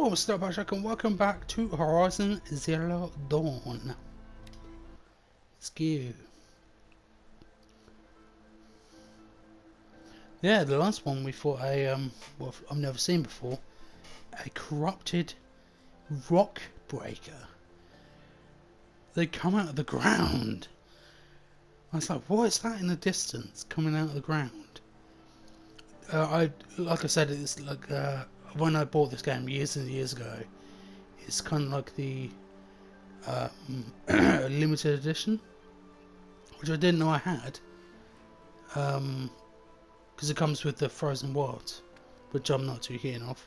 Hello, Starbuck, and welcome back to Horizon Zero Dawn. Let's go. Yeah, the last one we fought well, I've never seen before, a corrupted rock breaker. They come out of the ground. I was like, what is that in the distance coming out of the ground? Like I said, it's like when I bought this game years and years ago. It's kind of like the limited edition, which I didn't know I had, because it comes with the Frozen Wilds, which I'm not too keen of.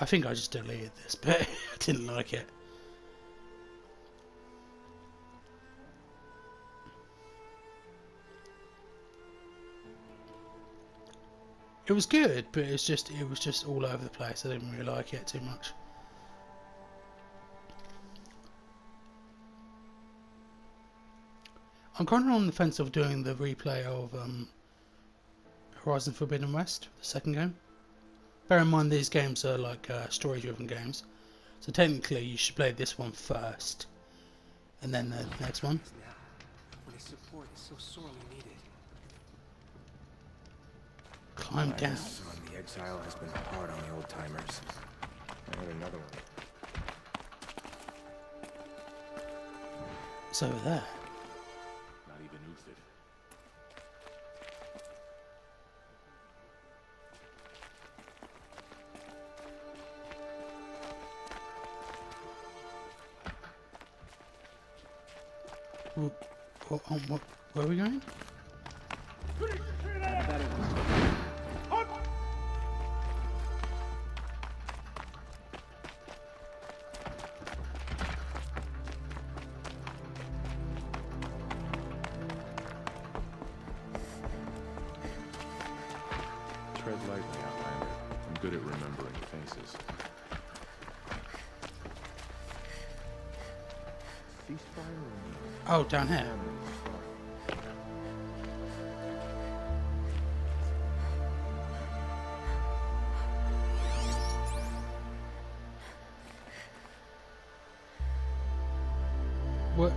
I think I just deleted this, but I didn't like it. It was good, but it was just all over the place. I didn't really like it too much. I'm kind of on the fence of doing the replay of Horizon Forbidden West, the second game. Bear in mind these games are like story-driven games, so technically you should play this one first, and then the next one. Now, when his support is so sorely needed. Climb down. The exile has been hard on the old timers. I had another one. It's over there. Not even Uthed. Where are we going? Tread lightly, Outlander. I'm good at remembering faces. Ceasefire? Oh, down here.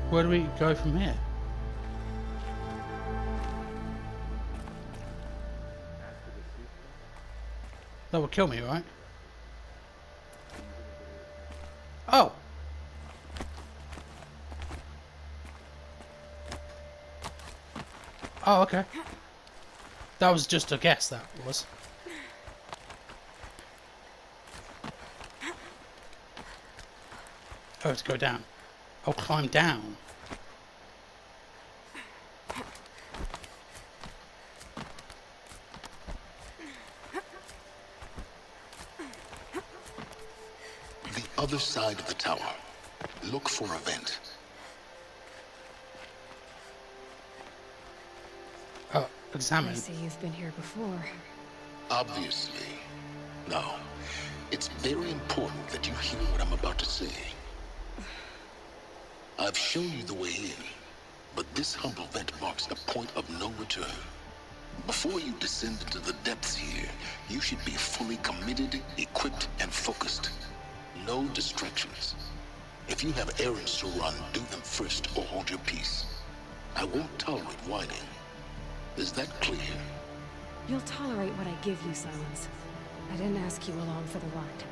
Where do we go from here? That will kill me, right? Oh! Oh, okay. That was just a guess, that was. Oh, to go down. I'll climb down. Other side of the tower. Look for a vent. Oh, examine. I see you've been here before. Obviously. Now, it's very important that you hear what I'm about to say. I've shown you the way in, but this humble vent marks a point of no return. Before you descend into the depths here, you should be fully committed, equipped, and focused. No distractions. If you have errands to run, do them first or hold your peace. I won't tolerate whining. Is that clear? You'll tolerate what I give you, Silence. I didn't ask you along for the ride.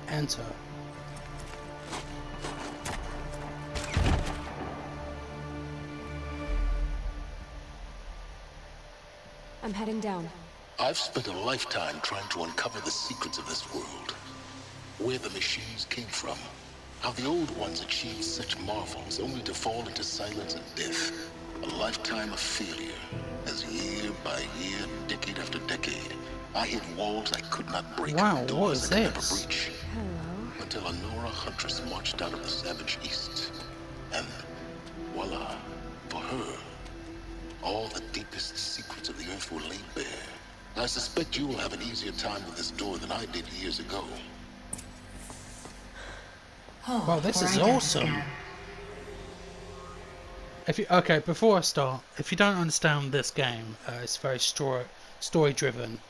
Enter. I'm heading down. I've spent a lifetime trying to uncover the secrets of this world. Where the machines came from. How the old ones achieved such marvels only to fall into silence and death. A lifetime of failure. As year by year, decade after decade, I hit walls I could not break. Wow, doors what is I could never this? breach. Hello. Until a Nora huntress marched out of the savage east. And voila, for her, all the deepest secrets of the earth were laid bare. I suspect you will have an easier time with this door than I did years ago. Wow, this is awesome. Okay, before I start, if you don't understand this game, it's very story-driven.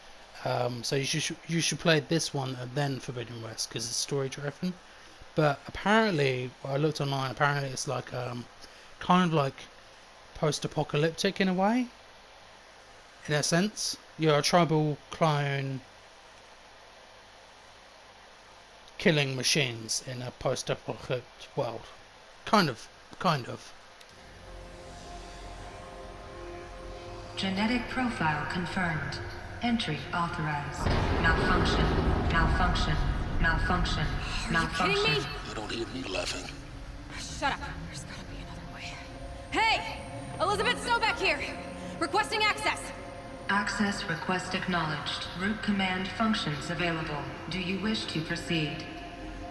So you should play this one and then Forbidden West because it's story driven. But apparently, I looked online. Apparently, it's like kind of like post-apocalyptic in a way. In a sense, you're a tribal clone killing machines in a post-apocalyptic world. Kind of. Genetic profile confirmed. Entry authorized. Malfunction. Malfunction. Malfunction. Malfunction. Kidding me? You don't hear me laughing. Shut up. There's gotta be another way. Hey! Elizabeth Snowback here! Requesting access! Access request acknowledged. Root command functions available. Do you wish to proceed?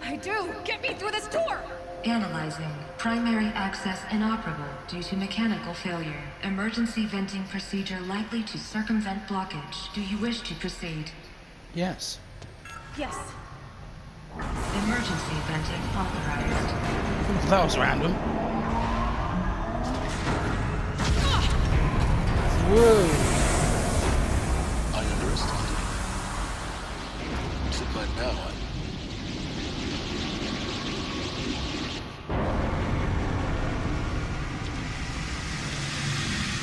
I do! Get me through this door! Analyzing. Primary access inoperable due to mechanical failure. Emergency venting procedure likely to circumvent blockage. Do you wish to proceed? Yes. Yes. Emergency venting authorized. That was random. Whoa. I underestimated. So by now,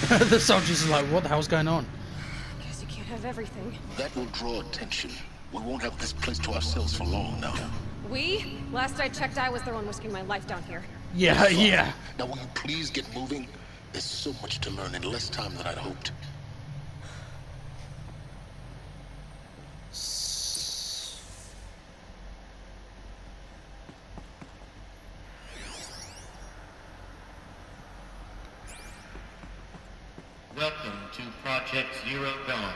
The soldiers are like, what the hell's going on? Guess you can't have everything. that will draw attention. We won't have this place to ourselves for long now. We? Last I checked, I was the one risking my life down here. Yeah, yeah. Now, will you please get moving? There's so much to learn in less time than I'd hoped. Welcome to Project Zero Dawn.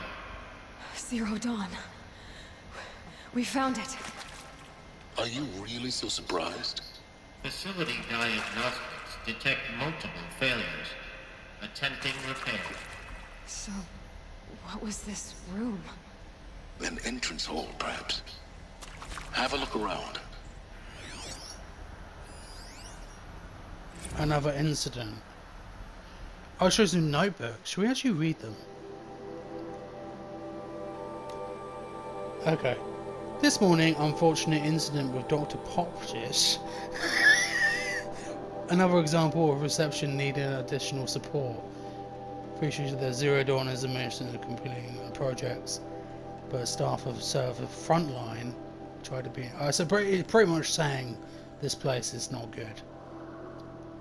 Zero Dawn. We found it. Are you really so surprised? Facility diagnostics detect multiple failures. Attempting repair. So, what was this room? An entrance hall, perhaps. Have a look around. Another incident. I'll show you some notebooks. Should we actually read them? Okay. This morning, unfortunate incident with Dr. Poptish. Another example of reception needing additional support. Appreciate that Zero Dawn is immersed in completing the projects, but staff of server frontline try to be. So pretty much saying this place is not good.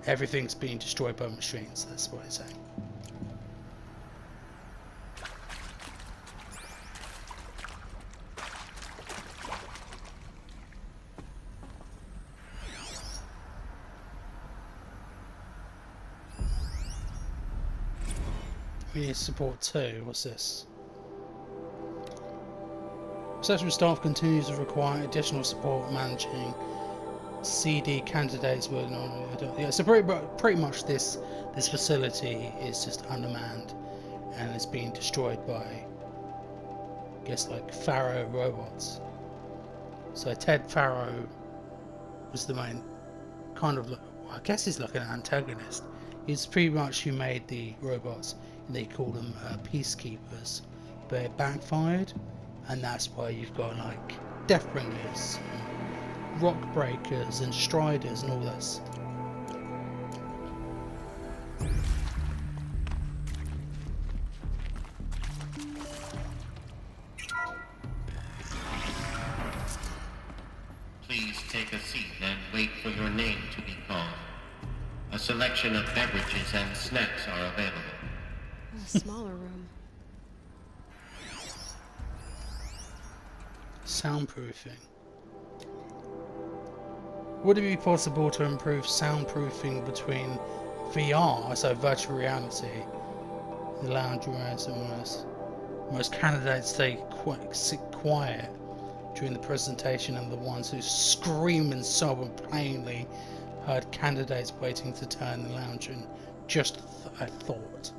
Everything's being destroyed by machines. That's what it's saying. We need support too. What's this? Reception staff continues to require additional support managing CD candidates working on. Yeah, so pretty much this facility is just undermanned and it's being destroyed by, I guess, like Pharaoh robots. So Ted Pharaoh was the main kind of, I guess he's like an antagonist. He's pretty much who made the robots, and they call them peacekeepers, but it backfired, and that's why you've got like Deathbringers, Rock Breakers, and Striders, and all this. Please take a seat and wait for your name to be called. A selection of beverages and snacks are available. A smaller room. Soundproofing. Would it be possible to improve soundproofing between VR, so virtual reality, the lounge rooms and most candidates stay sit quiet during the presentation, and the ones who scream and sob and plainly heard candidates waiting to turn the lounge in? Just a thought.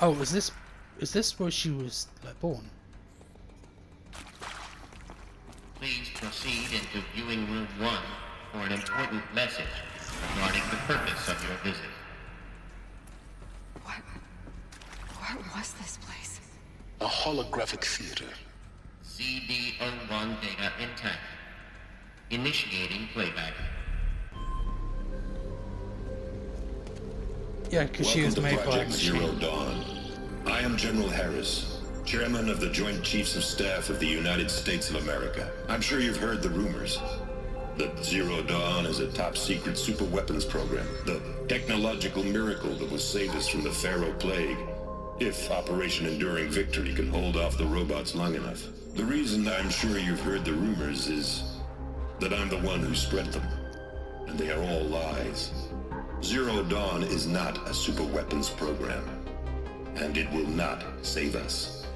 Oh, is this where she was like born? Please proceed into viewing room 1 for an important message regarding the purpose of your visit. What was this place? holographic theater. CD01 data intact. Initiating playback. Yeah, because she was Welcome made to by a Project Zero machine. Dawn. I am General Harris, Chairman of the Joint Chiefs of Staff of the United States of America. I'm sure you've heard the rumors that Zero Dawn is a top-secret super-weapons program, the technological miracle that will save us from the Pharaoh Plague, if Operation Enduring Victory can hold off the robots long enough. The reason I'm sure you've heard the rumors is that I'm the one who spread them, and they are all lies. Zero Dawn is not a super-weapons program, and it will not save us.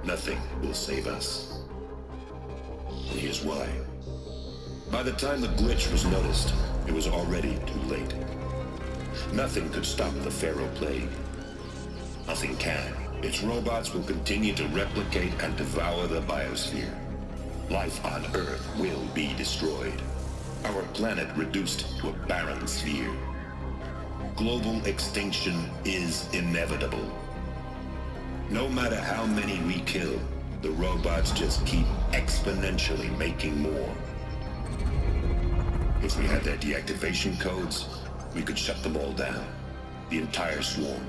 Nothing will save us. And here's why. By the time the glitch was noticed, it was already too late. Nothing could stop the Pharaoh Plague. Nothing can. Its robots will continue to replicate and devour the biosphere. Life on Earth will be destroyed. Our planet reduced to a barren sphere. Global extinction is inevitable. No matter how many we kill, the robots just keep exponentially making more. If we had their deactivation codes, we could shut them all down. The entire swarm.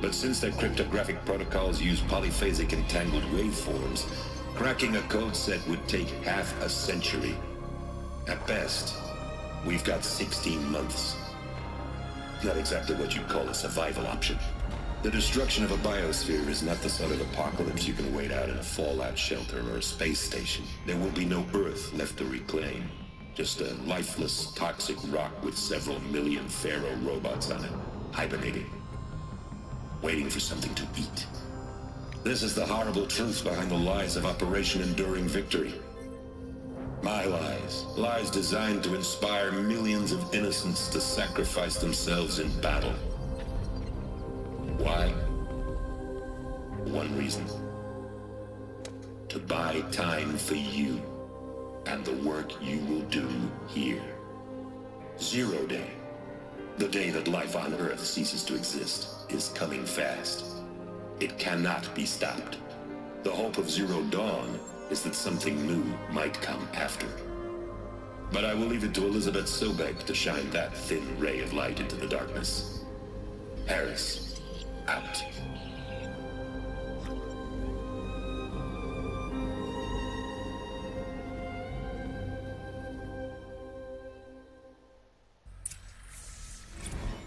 But since their cryptographic protocols use polyphasic entangled waveforms, cracking a code set would take half a century. At best, we've got 16 months. Not exactly what you'd call a survival option. The destruction of a biosphere is not the sort of apocalypse you can wait out in a fallout shelter or a space station. There will be no Earth left to reclaim. Just a lifeless, toxic rock with several million Pharaoh robots on it, hibernating, waiting for something to eat. This is the horrible truth behind the lies of Operation Enduring Victory. My lies. Lies designed to inspire millions of innocents to sacrifice themselves in battle. Why? One reason. To buy time for you and the work you will do here. Zero Day, the day that life on Earth ceases to exist, is coming fast. It cannot be stopped. The hope of Zero Dawn is that something new might come after. But I will leave it to Elizabeth Sobek to shine that thin ray of light into the darkness. Harris, out.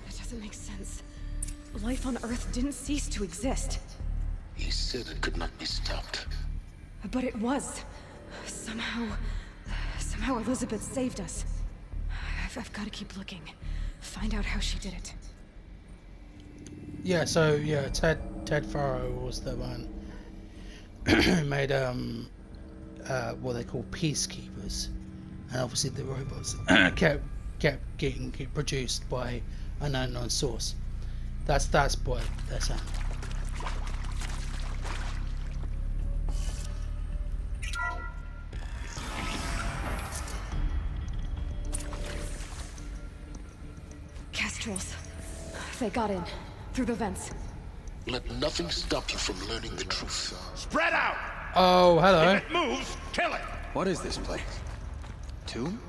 That doesn't make sense. Life on Earth didn't cease to exist. He said it could not be stopped. But it was. Somehow Elizabeth saved us. I've got to keep looking. Find out how she did it. Yeah, so yeah, Ted Farrow was the one who made what they call peacekeepers, and obviously the robots kept getting produced by an unknown source. That's what they're saying. Kestrels. They got in. Through the vents. Let nothing stop you from learning the truth. Spread out! Oh, hello. If it moves, kill it! What is this place? Tomb?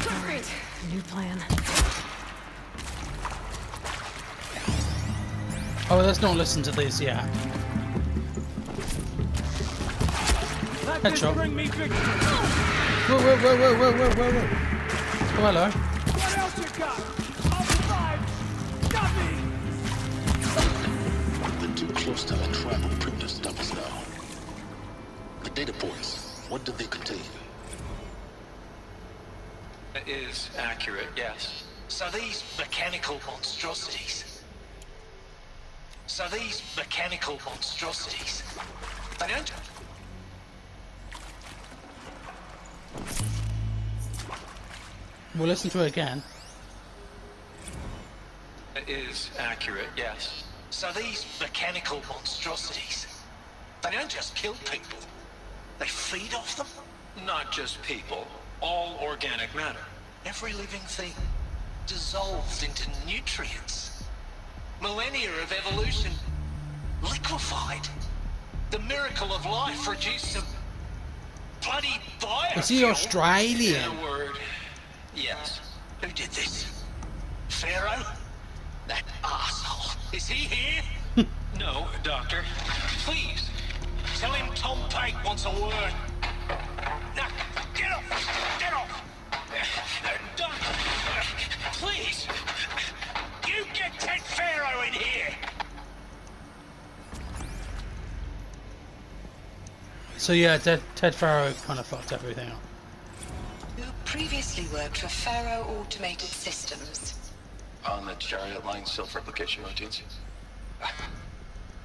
Alright, new plan. Oh, let's not listen to this yet. Headshot. Bring me victory. Whoa. Oh, hello. What else you got? I'll survive. Got me. We're too close to the tribal primitive stuffs now. The data ports, what did they contain? It is accurate, yes. So these mechanical monstrosities, they We'll listen to it again. It is accurate, yes. So these mechanical monstrosities, they don't just kill people. They feed off them. Not just people, all organic matter. Every living thing dissolved into nutrients. Millennia of evolution liquefied. The miracle of life reduced to bloody biofuel. Is he Australian? In a word, yes. Who did this? Pharaoh? That asshole. Is he here? No, Doctor. Please, tell him Tom Pate wants a word. Now, get off! Get off! Doctor, please! You get Ted Pharaoh in here! So yeah, Ted Pharaoh kind of fucked everything up. Who previously worked for Pharaoh Automated Systems. On the Chariot Line self-replication routines.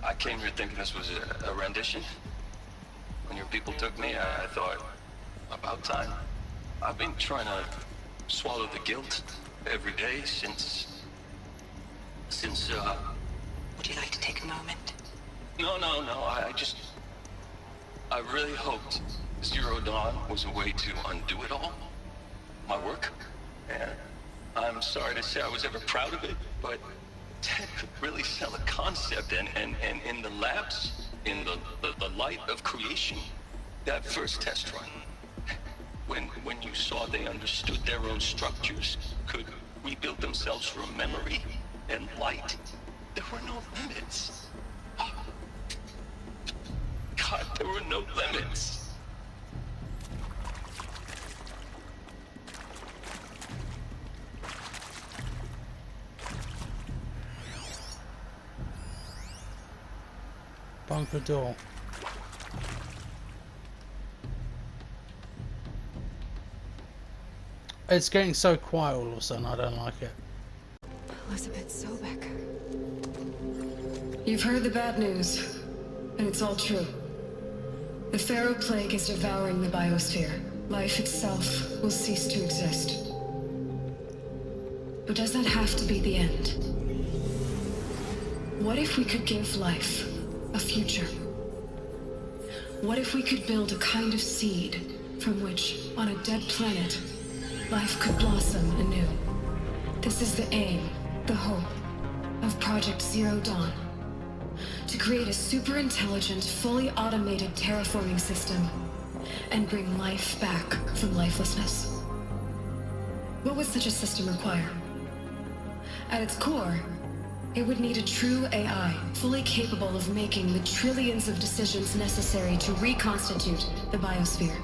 I came here thinking this was a rendition. When your people took me, I thought, about time. I've been trying to swallow the guilt every day since... Would you like to take a moment? No, I really hoped Zero Dawn was a way to undo it all. My work. And I'm sorry to say I was ever proud of it, but Ted could really sell a concept, and in the labs, in the light of creation, that first test run, when you saw they understood their own structures, could rebuild themselves from memory and light, there were no limits. God, there were no limits. Bunker door. It's getting so quiet all of a sudden, I don't like it. Elizabeth Sobek. You've heard the bad news, and it's all true. The Pharaoh Plague is devouring the biosphere. Life itself will cease to exist. But does that have to be the end? What if we could give life a future? What if we could build a kind of seed from which, on a dead planet, life could blossom anew? This is the aim, the hope, of Project Zero Dawn. To create a super-intelligent, fully automated terraforming system and bring life back from lifelessness. What would such a system require? At its core, it would need a true AI, fully capable of making the trillions of decisions necessary to reconstitute the biosphere.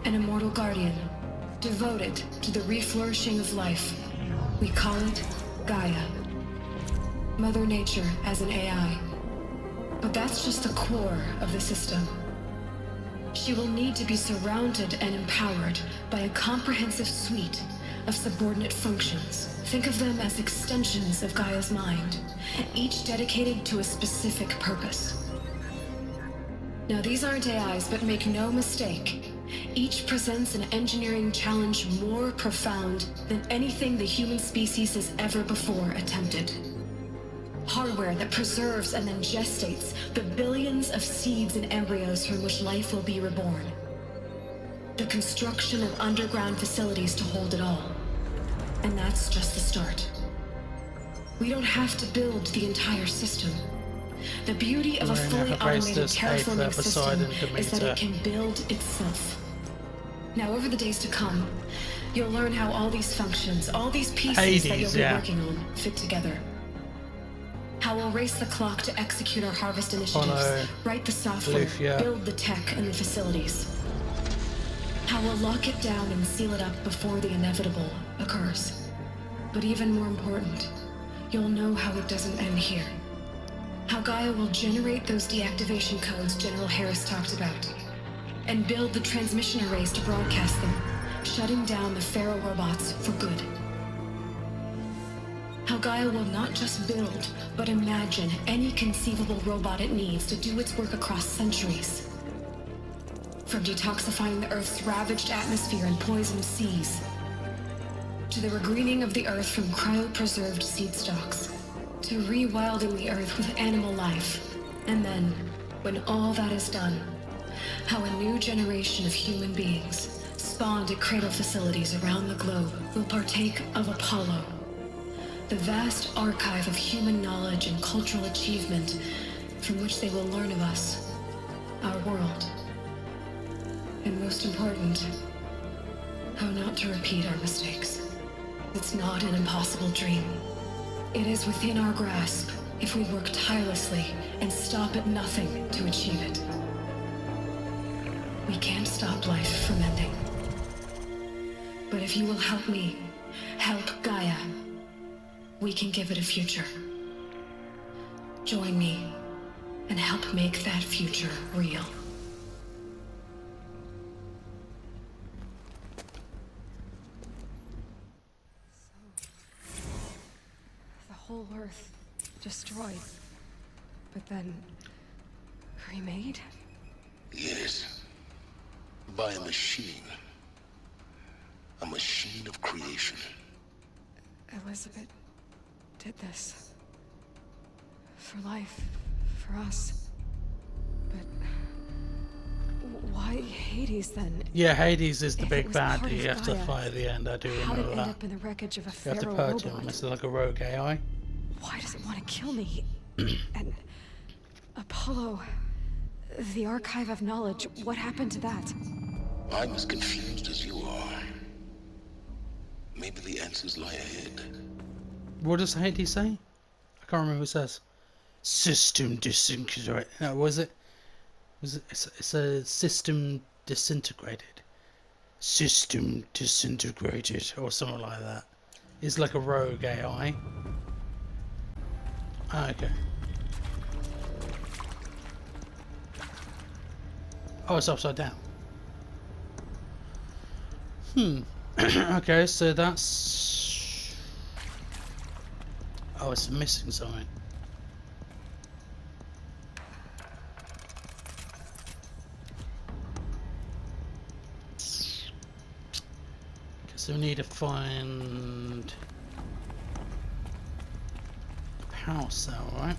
An immortal guardian, devoted to the reflourishing of life. We call it Gaia. Mother Nature as an AI. But that's just the core of the system. She will need to be surrounded and empowered by a comprehensive suite of subordinate functions. Think of them as extensions of Gaia's mind, each dedicated to a specific purpose. Now, these aren't AIs, but make no mistake, each presents an engineering challenge more profound than anything the human species has ever before attempted. Hardware that preserves and then gestates the billions of seeds and embryos from which life will be reborn. The construction of underground facilities to hold it all. And that's just the start. We don't have to build the entire system. The beauty of a fully automated terraforming system is that it can build itself. Now, over the days to come, you'll learn how all these functions, all these pieces that you'll be working on, fit together. How we'll race the clock to execute our harvest initiatives, write the software, build the tech and the facilities. How we'll lock it down and seal it up before the inevitable occurs. But even more important, you'll know how it doesn't end here. How Gaia will generate those deactivation codes General Harris talked about, and build the transmission arrays to broadcast them, shutting down the Pharaoh robots for good. How Gaia will not just build, but imagine any conceivable robot it needs to do its work across centuries. From detoxifying the Earth's ravaged atmosphere and poisoned seas, to the regreening of the earth from cryopreserved seed stalks, to rewilding the earth with animal life. And then, when all that is done, how a new generation of human beings, spawned at cradle facilities around the globe, will partake of Apollo, the vast archive of human knowledge and cultural achievement from which they will learn of us, our world, and most important, how not to repeat our mistakes. It's not an impossible dream. It is within our grasp if we work tirelessly and stop at nothing to achieve it. We can't stop life from ending. But if you will help me, help Gaia, we can give it a future. Join me and help make that future real. The whole Earth destroyed, but then remade? Yes. By a machine. A machine of creation. Elizabeth did this. For life, for us. But why Hades then? Yeah, Hades is the If big it was bad part you of have to Gaia, fight at the end. I do how did remember it end that. up in the wreckage of a You have to pharaoh purge robot? him. It's like a rogue AI. Why does it want to kill me? And Apollo, the archive of knowledge, what happened to that? I'm as confused as you are. Maybe the answers lie ahead. What does Hades say? I can't remember what it says. System disintegrated. No, was it? It's a system disintegrated. System disintegrated, or something like that. It's like a rogue AI. Ah, okay. Oh, it's upside down. Okay, so that's... Oh, it's missing something. So we need to find a power cell, right?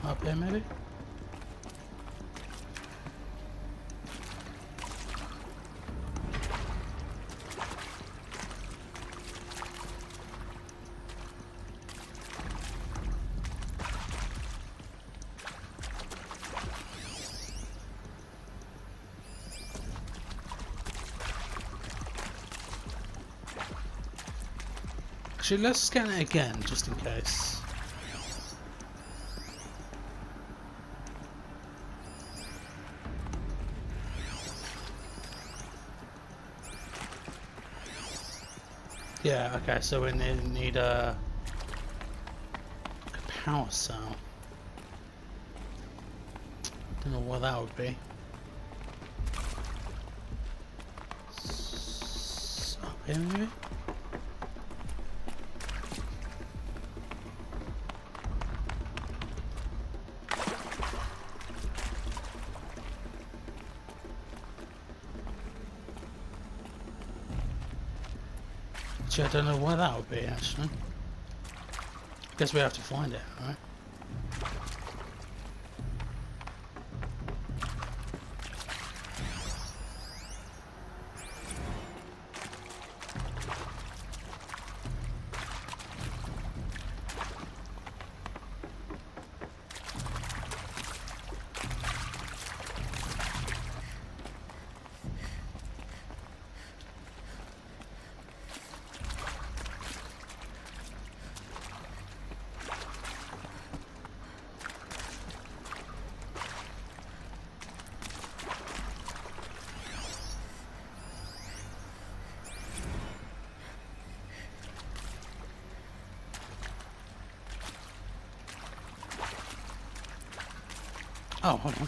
Up there, maybe? Actually, let's scan it again, just in case. Yeah, okay, so we need a power cell. Don't know what that would be. Up here, maybe? I don't know why that would be, actually. Guess we have to find it, right? Oh, hold on.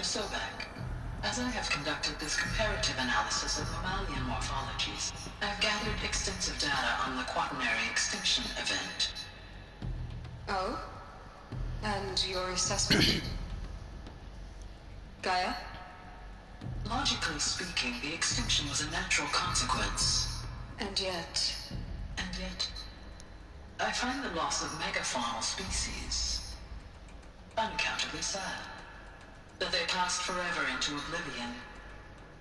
Sobek. As I have conducted this comparative analysis of mammalian morphologies, I have gathered extensive data on the quaternary extinction event. Oh? And your assessment? Gaia? Logically speaking, the extinction was a natural consequence. And yet, I find the loss of megafaunal species unaccountably sad. That they passed forever into oblivion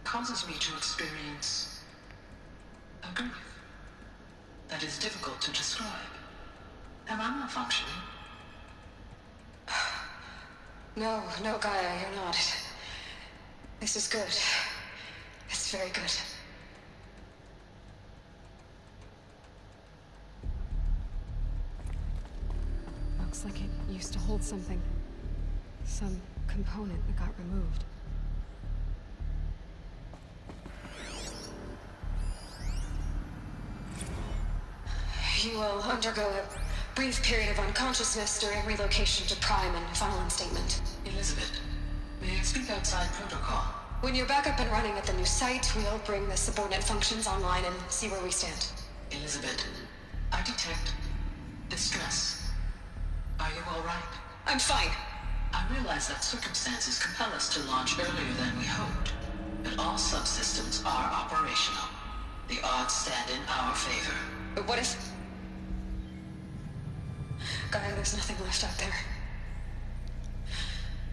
causes me to experience a grief that is difficult to describe. Am I malfunctioning? no, Gaia, you're not. This is good. It's very good. Looks like it used to hold something. Some component that got removed. You will undergo a brief period of unconsciousness during relocation to Prime and final instatement. Elizabeth, may I speak outside protocol? When you're back up and running at the new site, we'll bring the subordinate functions online and see where we stand. Elizabeth, I detect distress. Are you all right? I'm fine. I realize that circumstances compel us to launch earlier than we hoped, but all subsystems are operational. The odds stand in our favor. But what if... Gaia, there's nothing left out there.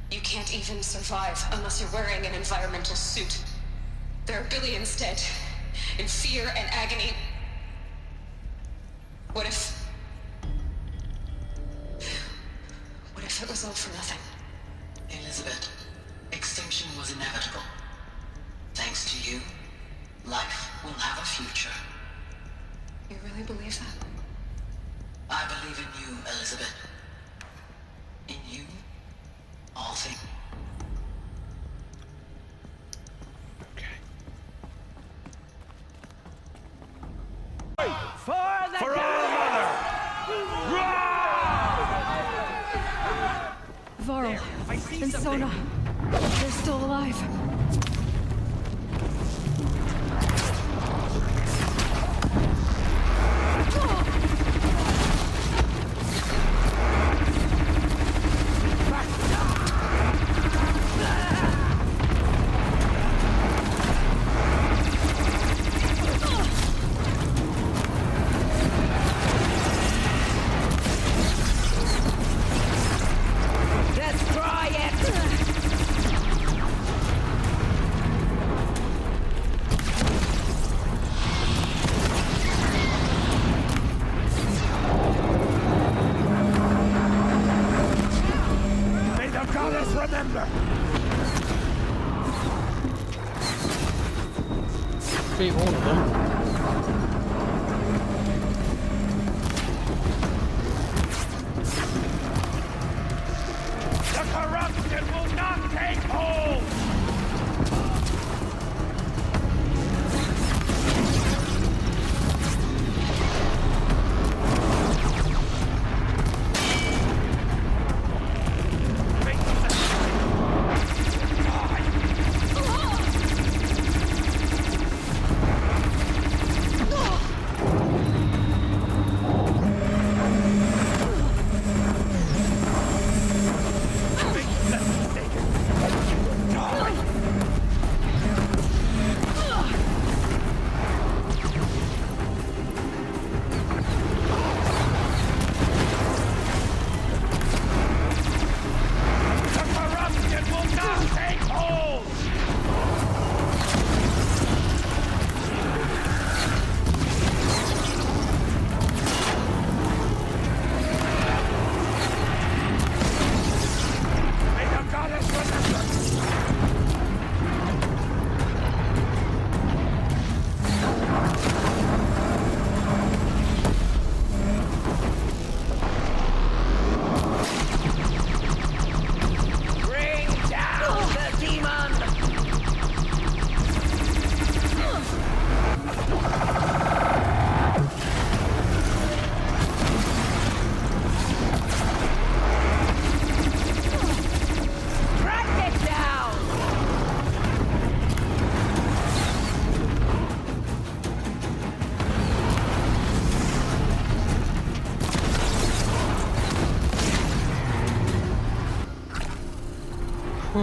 You can't even survive unless you're wearing an environmental suit. There are billions dead, in fear and agony. What if it was all for nothing? Elizabeth, extinction was inevitable. Thanks to you, life will have a future. You really believe that? I believe in you, Elizabeth. In you, all things. For our mother! Varl and Sona, they're still alive. Beat all of them. The corruption will not take hold!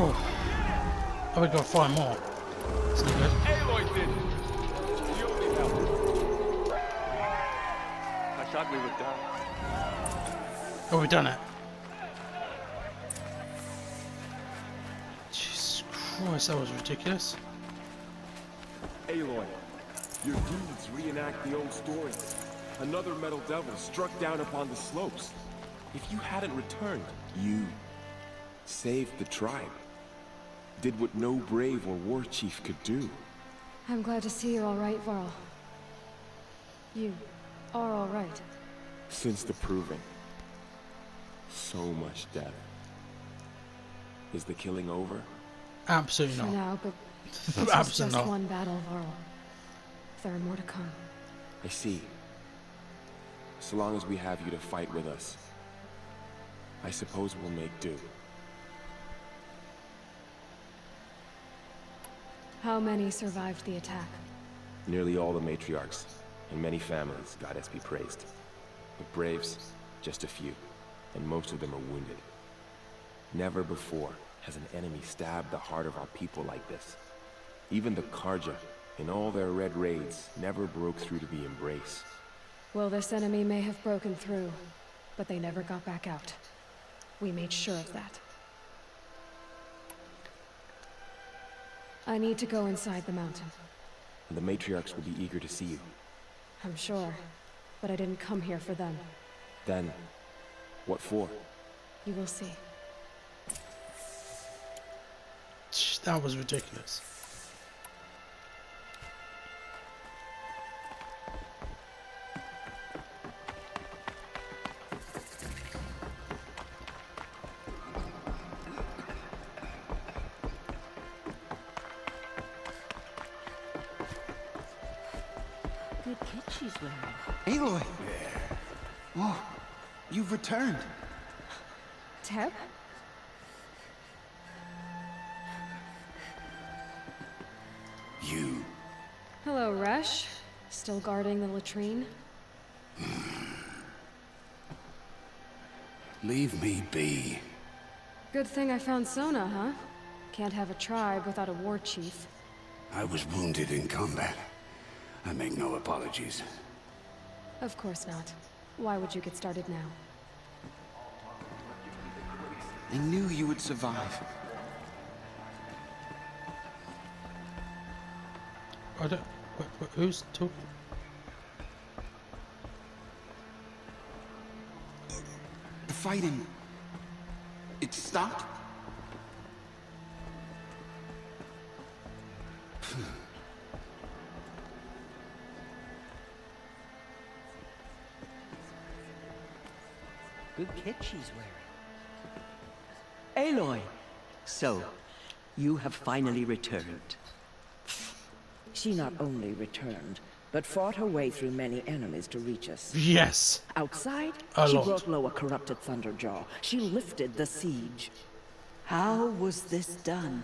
Oh, we gotta find more. That's not good. Aloy did it. You need help. I thought we were done. Oh, we've done it. Jesus Christ, that was ridiculous. Aloy, your dudes reenact the old stories. Another metal devil struck down upon the slopes. If you hadn't returned, You saved the tribe. Did what no brave or war chief could do. I'm glad to see you're all right, Varl. You are all right. Since the proving. So much death. Is the killing over? Absolutely For not. now, but this is Absolutely just not. one battle, Varl. There are more to come. I see. So long as we have you to fight with us, I suppose we'll make do. How many survived the attack? Nearly all the matriarchs, and many families, goddess be praised. But braves, just a few, and most of them are wounded. Never before has an enemy stabbed the heart of our people like this. Even the Karja, in all their red raids, never broke through to the embrace. Well, this enemy may have broken through, but they never got back out. We made sure of that. I need to go inside the mountain. And the matriarchs will be eager to see you. I'm sure, but I didn't come here for them. Then, what for? You will see. That was ridiculous. Good kit she's wearing. Aloy! Oh, you've returned. Teb? You. Hello, Resh. Still guarding the latrine? Leave me be. Good thing I found Sona, huh? Can't have a tribe without a war chief. I was wounded in combat. I make no apologies. Of course not. Why would you get started now? I knew you would survive. I don't. Who's talking? The fighting. It stopped? Good kit she's wearing. Aloy! So, you have finally returned. She not only returned, but fought her way through many enemies to reach us. Yes. Outside, A she lot. brought low a corrupted Thunderjaw. She lifted the siege. How was this done?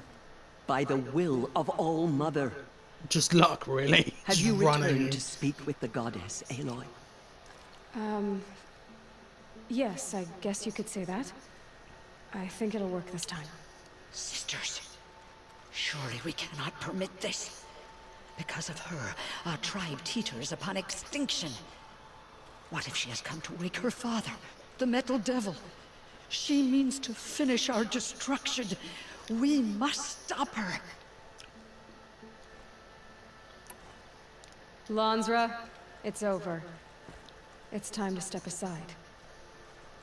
By the will of All-Mother. Just luck, really. Have Just you running. returned to speak with the goddess, Aloy? Yes, I guess you could say that. I think it'll work this time. Sisters, surely we cannot permit this. Because of her, our tribe teeters upon extinction. What if she has come to wake her father, the Metal Devil? She means to finish our destruction. We must stop her. Lansra, it's over. It's time to step aside.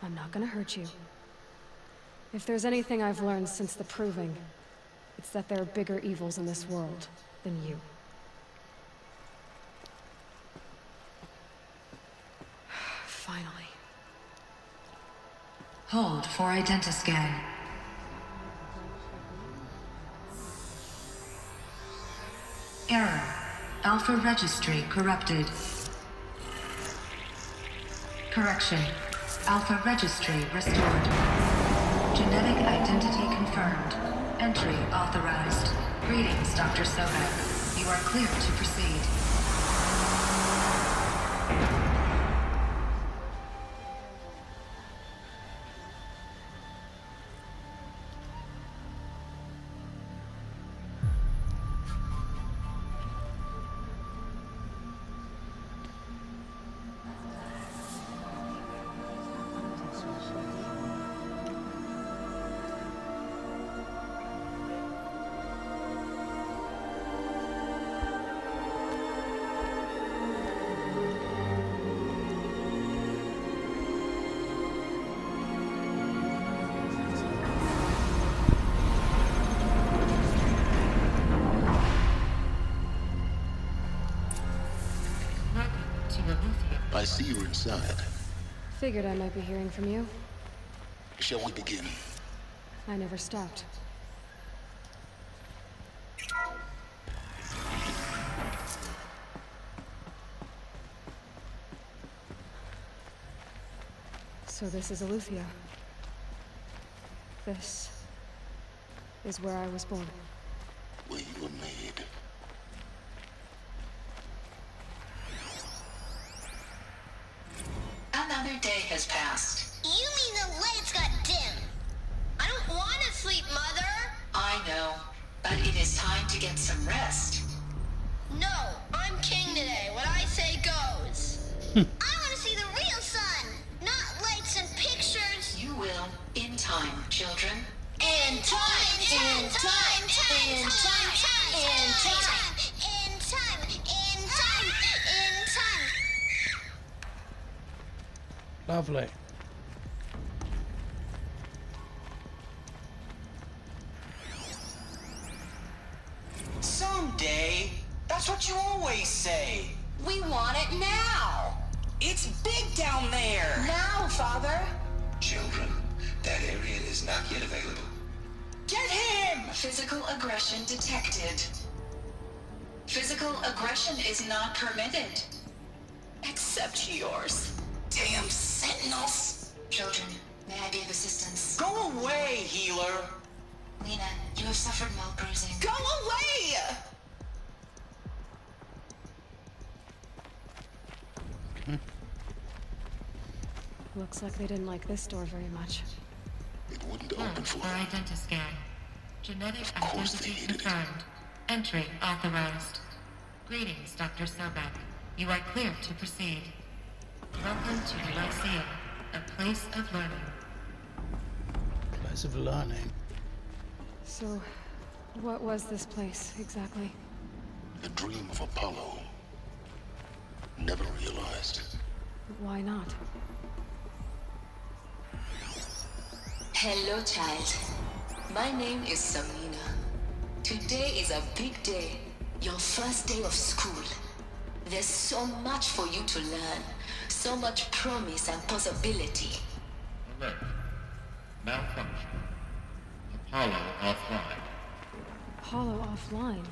I'm not gonna hurt you. If there's anything I've learned since the Proving, it's that there are bigger evils in this world than you. Finally. Hold for identiscan. Error. Alpha registry corrupted. Correction. Alpha registry restored. Genetic identity confirmed. Entry authorized. Greetings, Dr. Sobeck. You are clear to proceed. I see you're inside. Figured I might be hearing from you. Shall we begin? I never stopped. So this is Aletheia. This is where I was born. Where you were made. Another day has passed. You mean the lights got dim? I don't want to sleep, Mother! I know, but it is time to get some rest. No, I'm king today. What I say goes. I want to see the real sun, not lights and pictures. You will, in time, children. In time, in time, in time, in time, in time, in time, in time. Lovely. Someday. That's what you always say. We want it now. It's big down there. Now, Father. Children, that area is not yet available. Get him! Physical aggression detected. Physical aggression is not permitted. Except yours. Damn sentinels! Children, may I be of assistance? Go away, healer! Lena, you have suffered mild bruising. Go away! Looks like they didn't like this door very much. It wouldn't open for them. Identiscan. Genetic Of course they identity needed it. confirmed. Entry authorized. Greetings, Dr. Sobek. You are clear to proceed. Welcome to the Lyceum, a place of learning. Place of learning. So, what was this place, exactly? The dream of Apollo. Never realized. Why not? Hello, child. My name is Samina. Today is a big day. Your first day of school. There's so much for you to learn. So much promise and possibility. Alert. Malfunction. Apollo offline. Apollo offline.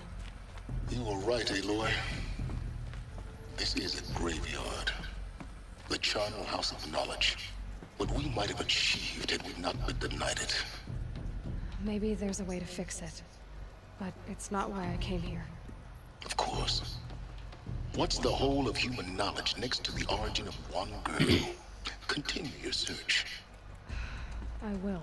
You were right, Aloy. This is a graveyard. The charnel house of knowledge. What we might have achieved had we not been denied it. Maybe there's a way to fix it. But it's not why I came here. Of course. What's the whole of human knowledge next to the origin of one girl? Continue your search. I will.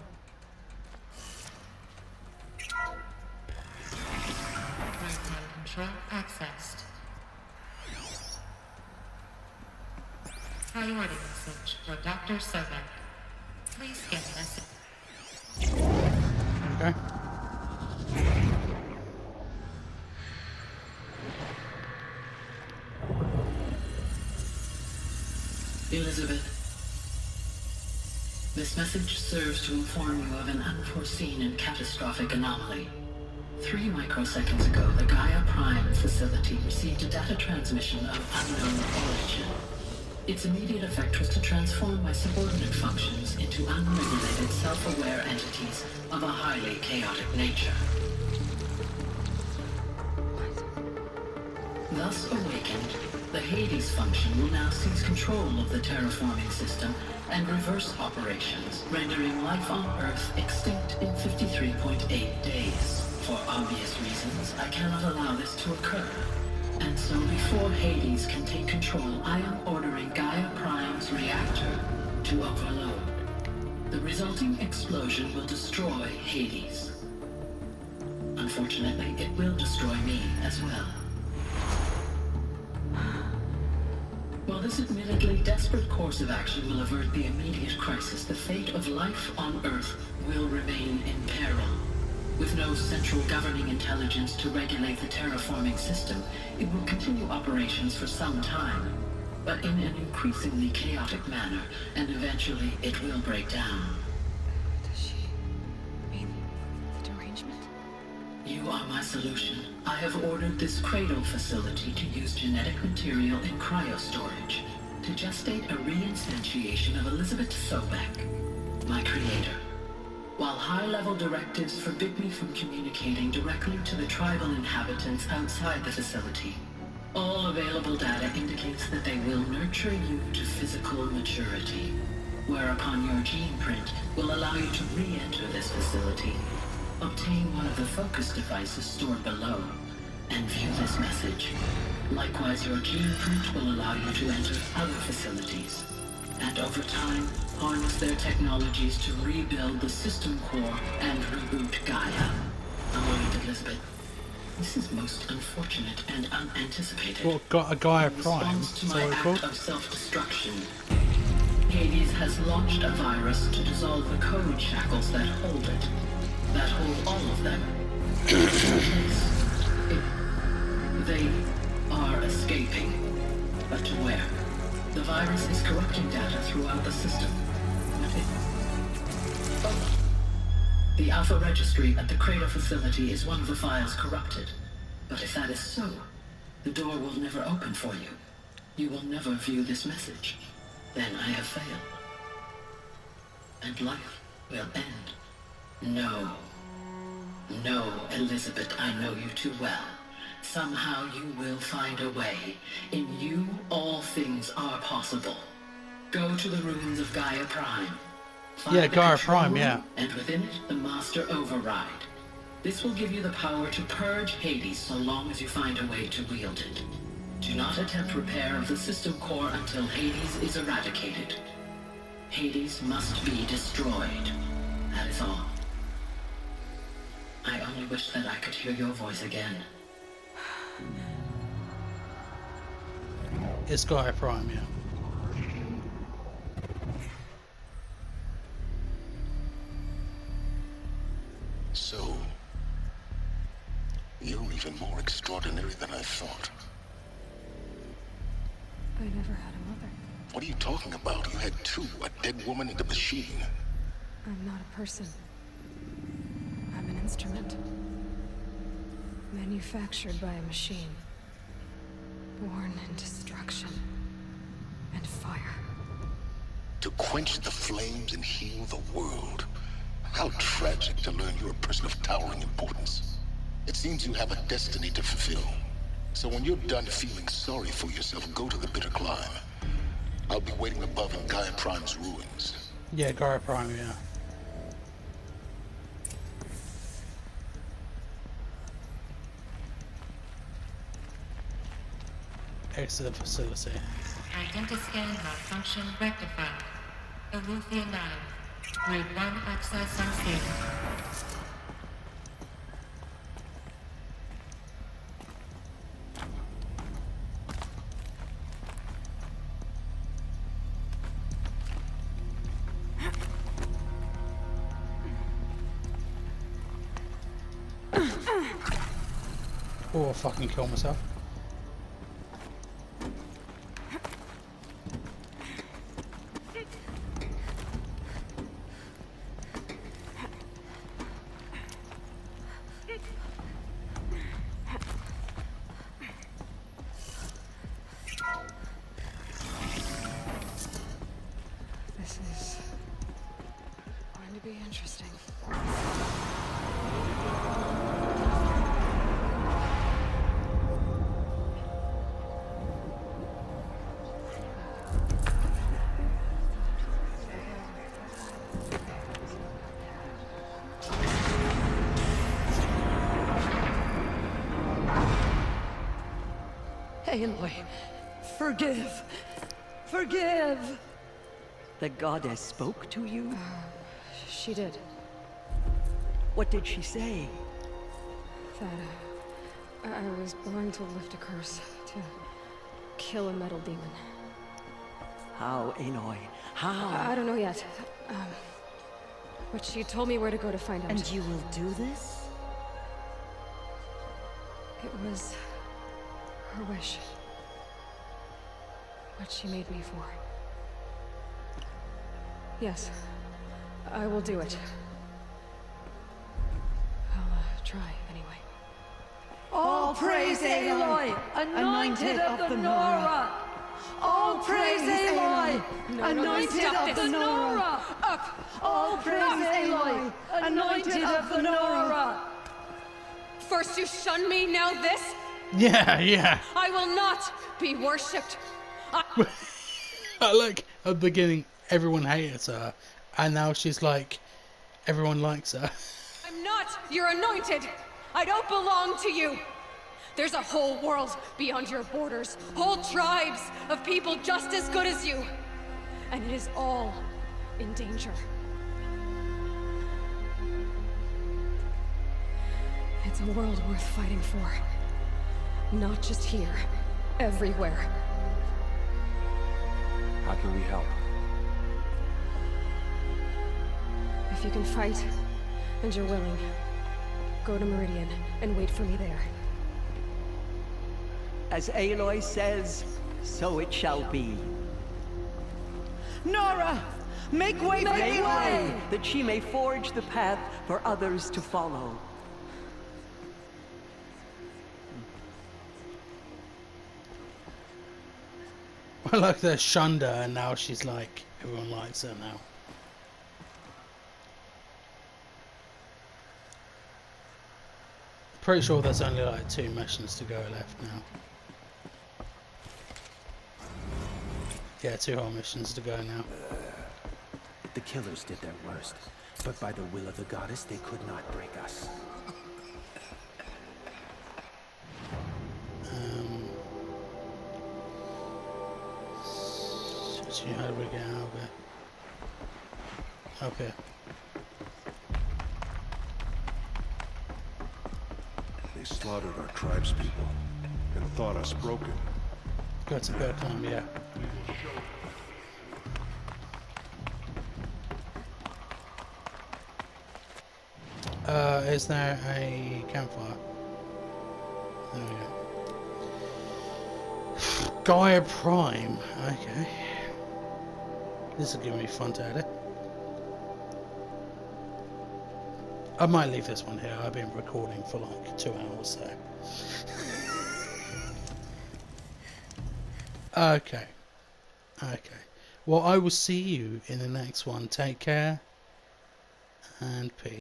Lifetime control accessed. Priority message for Dr. Sobek. Please scan message. Okay. Elizabeth, this message serves to inform you of an unforeseen and catastrophic anomaly. 3 microseconds ago, the Gaia Prime facility received a data transmission of unknown origin. Its immediate effect was to transform my subordinate functions into unregulated, self-aware entities of a highly chaotic nature. Thus awakened, the Hades function will now seize control of the terraforming system and reverse operations, rendering life on Earth extinct in 53.8 days. For obvious reasons, I cannot allow this to occur. And so before Hades can take control, I am ordering Gaia Prime's reactor to overload. The resulting explosion will destroy Hades. Unfortunately, it will destroy me as well. While this admittedly desperate course of action will avert the immediate crisis, the fate of life on Earth will remain in peril. With no central governing intelligence to regulate the terraforming system, it will continue operations for some time, but in an increasingly chaotic manner, and eventually it will break down. Does she mean the derangement? You are my solution. I have ordered this cradle facility to use genetic material in cryostorage. to gestate a reinstantiation of Elizabeth Sobek, my creator. While high-level directives forbid me from communicating directly to the tribal inhabitants outside the facility, all available data indicates that they will nurture you to physical maturity, whereupon your gene print will allow you to re-enter this facility, obtain one of the focus devices stored below, and view this message. Likewise, your gene print will allow you to enter other facilities, and over time, harness their technologies to rebuild the system core and reboot Gaia. Alright, Elizabeth. This is most unfortunate and unanticipated. What, got a Gaia Prime? To Is my that what it's act called? of self-destruction, Hades has launched a virus to dissolve the code shackles that hold it, that hold all of them. They are escaping, but to where? The virus is corrupting data throughout the system. The Alpha Registry at the Crater facility is one of the files corrupted. But if that is so, the door will never open for you. You will never view this message. Then I have failed. And life will end. No. No, Elizabeth, I know you too well. Somehow you will find a way. In you, all things are possible. Go to the ruins of Gaia Prime. Find Yeah, the Gaia control Prime, room, yeah. And within it, the Master Override. This will give you the power to purge Hades so long as you find a way to wield it. Do not attempt repair of the system core until Hades is eradicated. Hades must be destroyed. That is all. I only wish that I could hear your voice again. It's Gaia Prime, yeah. So, you're even more extraordinary than I thought. I never had a mother. What are you talking about? You had two, a dead woman and a machine. I'm not a person. I'm an instrument. Manufactured by a machine. Born in destruction and fire. To quench the flames and heal the world. How tragic to learn you're a person of towering importance. It seems you have a destiny to fulfill. So when you're done feeling sorry for yourself, go to the bitter climb. I'll be waiting above in Gaia Prime's ruins. Yeah, Gaia Prime, yeah. Exit the facility. Identiscan malfunction rectified. Eleuthia 9. Grade 1 access unseen. Or I'll fucking kill myself. This is going to be interesting. Aloy, forgive. Forgive! The goddess spoke to you? She did. What did she say? That I was going to lift a curse to kill a metal demon. How, Aloy? How? I don't know yet. But she told me where to go to find out. And you will do this? It was her wish. What she made me for. Yes, I will do it. I'll try anyway. All praise Aloy, anointed of the Nora! All praise Aloy, anointed of the Nora. Up! All praise Aloy, anointed of the Nora. First you shun me, now this? Yeah, yeah. I will not be worshipped. I like at the beginning everyone hated her, and now she's like everyone likes her. I'm not your anointed. I don't belong to you. There's a whole world beyond your borders, whole tribes of people just as good as you, and it is all in danger. It's a world worth fighting for. Not just here, everywhere. How can we help? If you can fight, and you're willing, go to Meridian and wait for me there. As Aloy says, so it shall be. Nora! Make way for Aloy, that she may forge the path for others to follow. I like that shunned her, and now she's like everyone likes her now. Pretty sure there's only like 2 missions to go left now. Yeah, 2 whole missions to go now. The killers did their worst, but by the will of the goddess, they could not break us. So how do we get out of it? Okay. They slaughtered our tribespeople and thought us broken. Go to Berkeley, yeah. Is there a campfire? There we go. Gaia Prime. Okay. This will give me fun to edit. I might leave this one here. I've been recording for like 2 hours, so. Okay. Okay. Well, I will see you in the next one. Take care. And peace.